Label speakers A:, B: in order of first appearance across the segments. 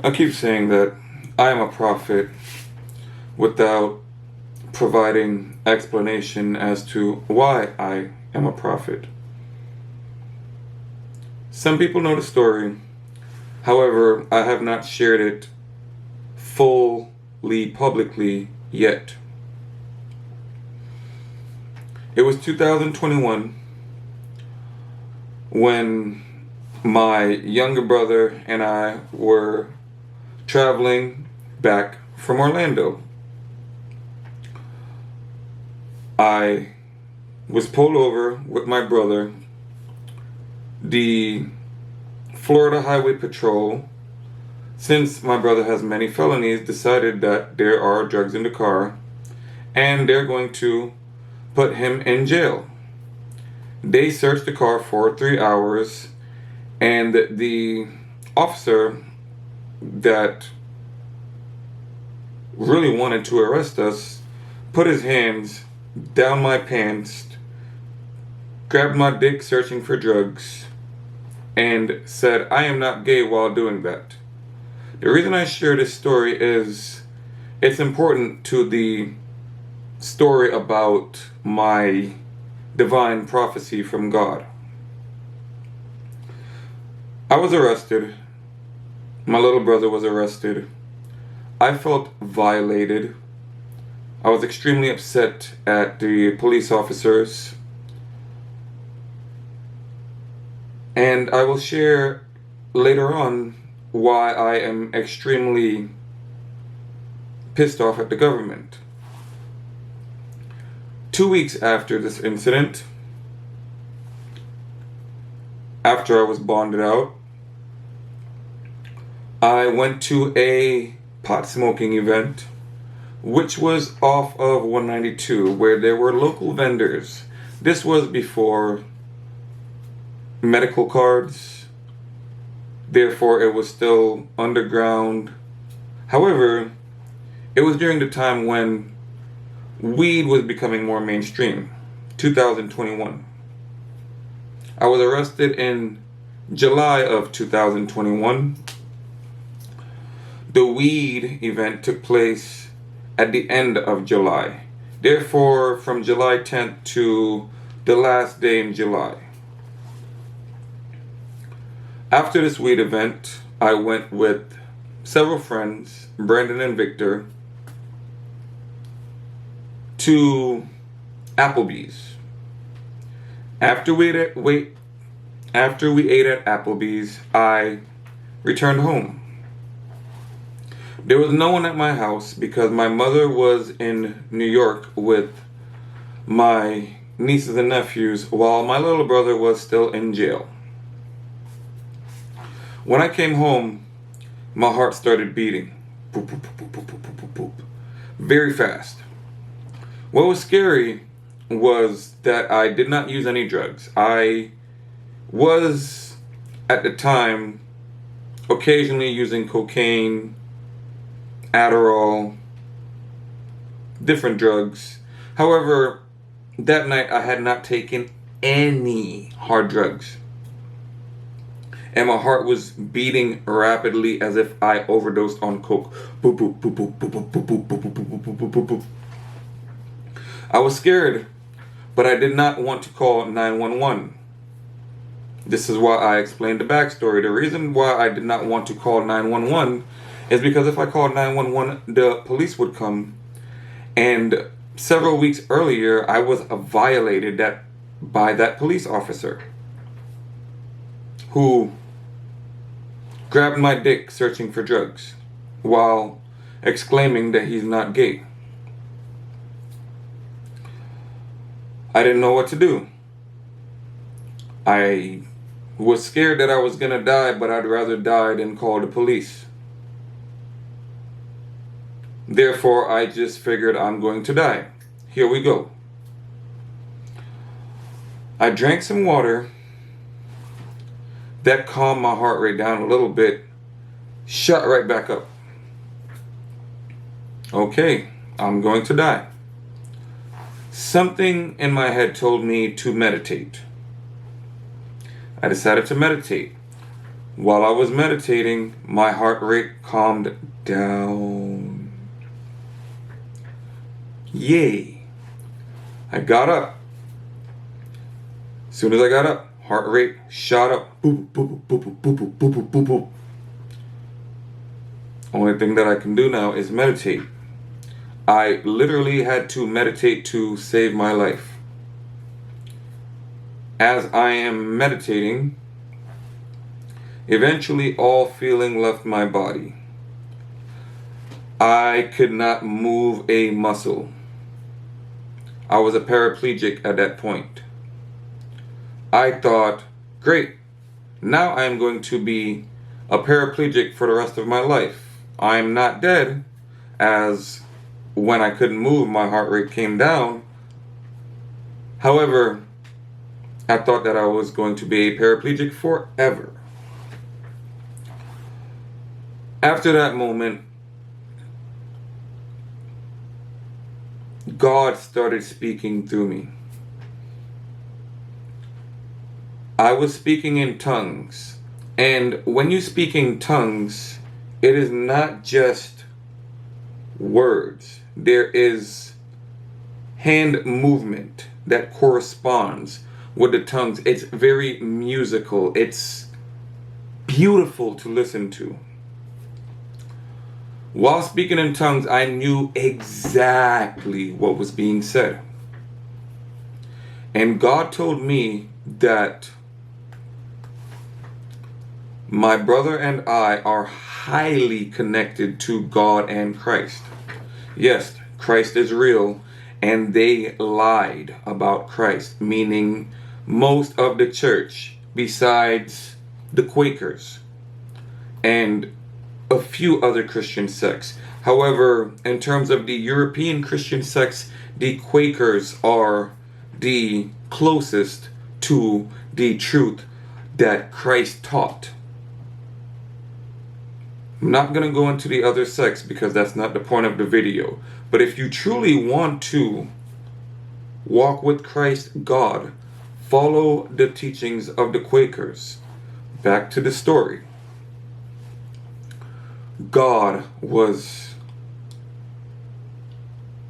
A: I keep saying that I am a prophet without providing explanation as to why I am a prophet. Some people know the story, however, I have not shared it fully publicly yet. It was 2021 when my younger brother and I were traveling back from Orlando. I was pulled over with my brother. The Florida Highway Patrol, since my brother has many felonies, decided that there are drugs in the car and they're going to put him in jail. They searched the car for 3 hours, and the officer that really wanted to arrest us put his hands down my pants, grabbed my dick searching for drugs, and said, "I am not gay," while doing that. The reason I share this story is it's important to the story about my divine prophecy from God. I was arrested. My little brother was arrested. I felt violated. I was extremely upset at the police officers. And I will share later on why I am extremely pissed off at the government. 2 weeks after this incident, after I was bonded out, I went to a pot smoking event, which was off of 192, where there were local vendors. This was before medical cards, therefore it was still underground. However, it was during the time when weed was becoming more mainstream, 2021. I was arrested in July of 2021. The weed event took place at the end of July. Therefore, from July 10th to the last day in July. After this weed event, I went with several friends, Brandon and Victor, to Applebee's. After we ate at Applebee's, I returned home. There was no one at my house because my mother was in New York with my nieces and nephews while my little brother was still in jail. When I came home, my heart started beating. Boop, boop, boop, boop, boop, boop, boop, boop. Very fast. What was scary was that I did not use any drugs. I was, at the time, occasionally using cocaine, Adderall, different drugs. However, that night I had not taken any hard drugs. And my heart was beating rapidly as if I overdosed on coke. Boop, boop, boop, boop, boop, boop, boop, boop, boop, boop, boop, boop, boop, boop. I was scared, but I did not want to call 911. This is why I explained the backstory. The reason why I did not want to call 911 is because if I called 911, the police would come. And several weeks earlier, I was violated by that police officer who grabbed my dick searching for drugs while exclaiming that he's not gay. I didn't know what to do. I was scared that I was gonna die, but I'd rather die than call the police. Therefore, I just figured I'm going to die. Here we go. I drank some water. That calmed my heart rate down a little bit. Shot right back up. Okay, I'm going to die. Something in my head told me to meditate. I decided to meditate. While I was meditating, my heart rate calmed down. Yay! I got up. As soon as I got up, heart rate shot up. Boop, boop, boop, boop, boop, boop, boop, boop, boop, boop. Only thing that I can do now is meditate. I literally had to meditate to save my life. As I am meditating, eventually all feeling left my body. I could not move a muscle. I was a paraplegic at that point. I thought, great, now I am going to be a paraplegic for the rest of my life. I am not dead, as when I couldn't move, my heart rate came down. However, I thought that I was going to be a paraplegic forever. After that moment, God started speaking through me. I was speaking in tongues. And when you speak in tongues, it is not just words. There is hand movement that corresponds with the tongues. It's very musical. It's beautiful to listen to. While speaking in tongues, I knew exactly what was being said. And God told me that my brother and I are highly connected to God and Christ. Yes, Christ is real, and they lied about Christ, meaning most of the church, besides the Quakers and a few other Christian sects. However, in terms of the European Christian sects, the Quakers are the closest to the truth that Christ taught. I'm not going to go into the other sects because that's not the point of the video. But if you truly want to walk with Christ God, follow the teachings of the Quakers. Back to the story. God was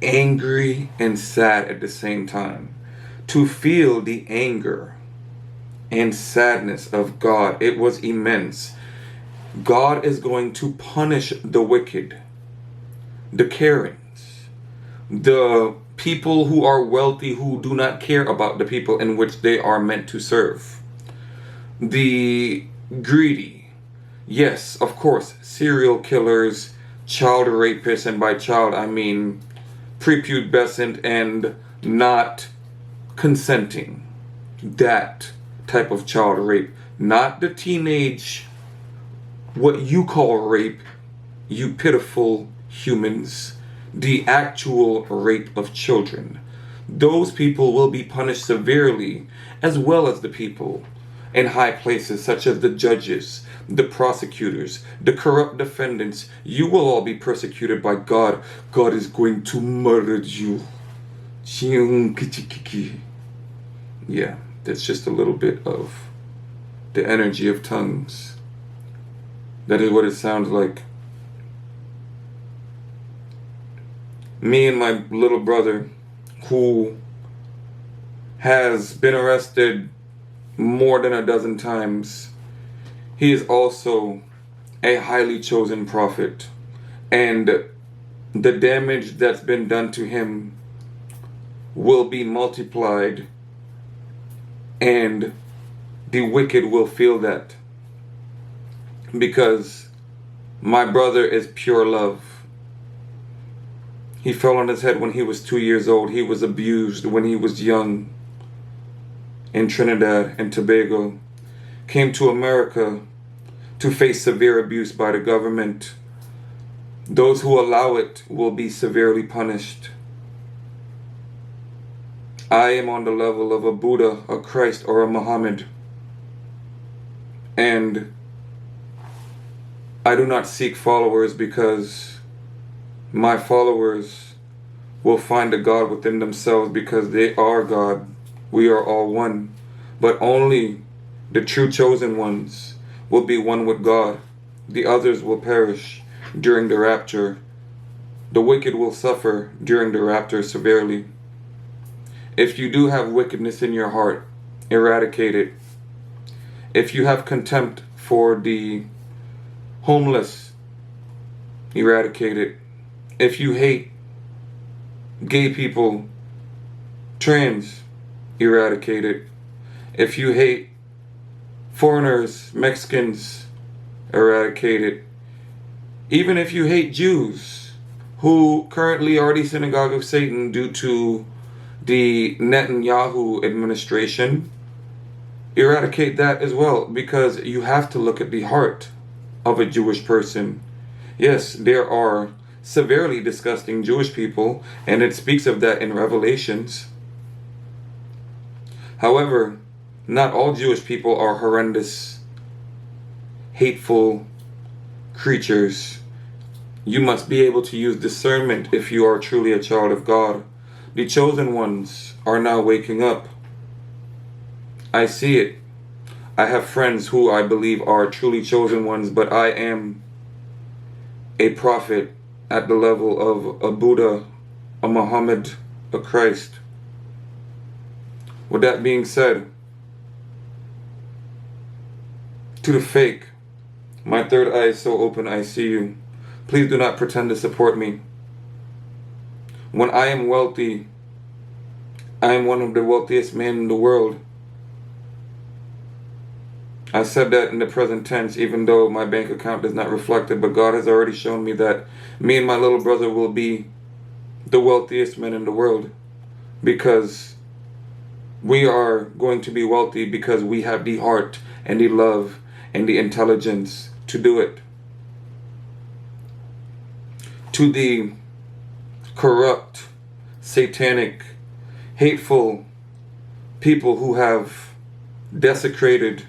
A: angry and sad at the same time. To feel the anger and sadness of God, it was immense. God is going to punish the wicked, the Karens, the people who are wealthy who do not care about the people in which they are meant to serve, the greedy, yes, of course, serial killers, child rapists, and by child I mean prepubescent and not consenting, that type of child rape, not the teenage, what you call rape, you pitiful humans, the actual rape of children. Those people will be punished severely, as well as the people in high places such as the judges, the prosecutors, the corrupt defendants. You will all be persecuted by God. God is going to murder you. Yeah, that's just a little bit of the energy of tongues. That is what it sounds like. Me and my little brother, who has been arrested more than a dozen times, he is also a highly chosen prophet. And the damage that's been done to him will be multiplied, and the wicked will feel that. Because my brother is pure love. He fell on his head when he was 2 years old. He was abused when he was young in Trinidad and Tobago. Came to America to face severe abuse by the government. Those who allow it will be severely punished. I am on the level of a Buddha, a Christ, or a Muhammad. And I do not seek followers because my followers will find a God within themselves because they are God. We are all one. But only the true chosen ones will be one with God. The others will perish during the rapture. The wicked will suffer during the rapture severely. If you do have wickedness in your heart, eradicate it. If you have contempt for the homeless, eradicate it. If you hate gay people, trans, eradicate it. If you hate foreigners, Mexicans, eradicate it. Even if you hate Jews, who currently are the synagogue of Satan due to the Netanyahu administration, eradicate that as well, because you have to look at the heart of a Jewish person. Yes, there are severely disgusting Jewish people, and it speaks of that in Revelations. However, not all Jewish people are horrendous, hateful creatures. You must be able to use discernment if you are truly a child of God. The chosen ones are now waking up. I see it. I have friends who I believe are truly chosen ones, but I am a prophet at the level of a Buddha, a Muhammad, a Christ. With that being said, to the fake, my third eye is so open I see you. Please do not pretend to support me. When I am wealthy, I am one of the wealthiest men in the world. I said that in the present tense, even though my bank account does not reflect it, but God has already shown me that me and my little brother will be the wealthiest men in the world, because we are going to be wealthy because we have the heart and the love and the intelligence to do it. To the corrupt, satanic, hateful people who have desecrated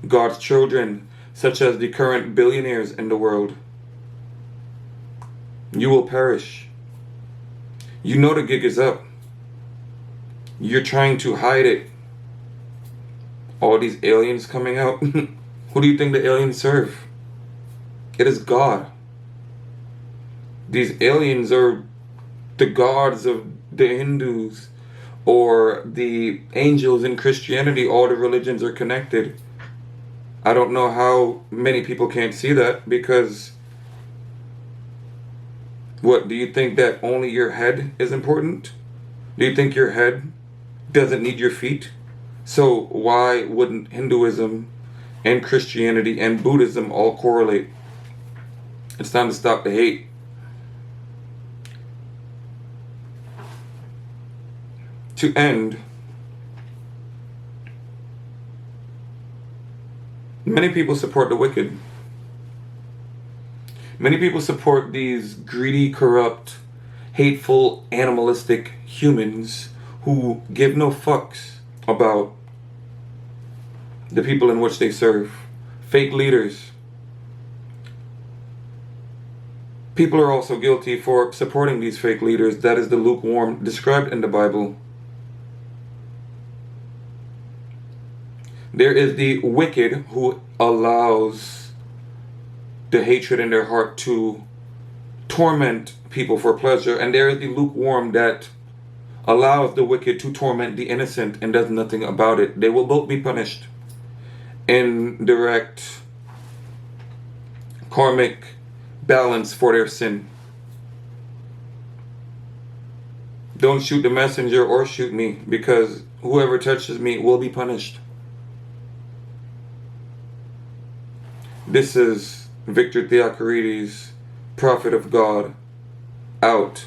A: God's children, such as the current billionaires in the world, you will perish. You know the gig is up. You're trying to hide it. All these aliens coming out. Who do you think the aliens serve? It is God. These aliens are the gods of the Hindus or the angels in Christianity. All the religions are connected. I don't know how many people can't see that, because what, do you think that only your head is important? Do you think your head doesn't need your feet? So why wouldn't Hinduism and Christianity and Buddhism all correlate? It's time to stop the hate. To end, many people support the wicked. Many people support these greedy, corrupt, hateful, animalistic humans who give no fucks about the people in which they serve. Fake leaders. People are also guilty for supporting these fake leaders. That is the lukewarm described in the Bible. There is the wicked who allows the hatred in their heart to torment people for pleasure, and there is the lukewarm that allows the wicked to torment the innocent and does nothing about it. They will both be punished in direct karmic balance for their sin. Don't shoot the messenger or shoot me, because whoever touches me will be punished. This is Victor Theocarides, Prophet of God, out.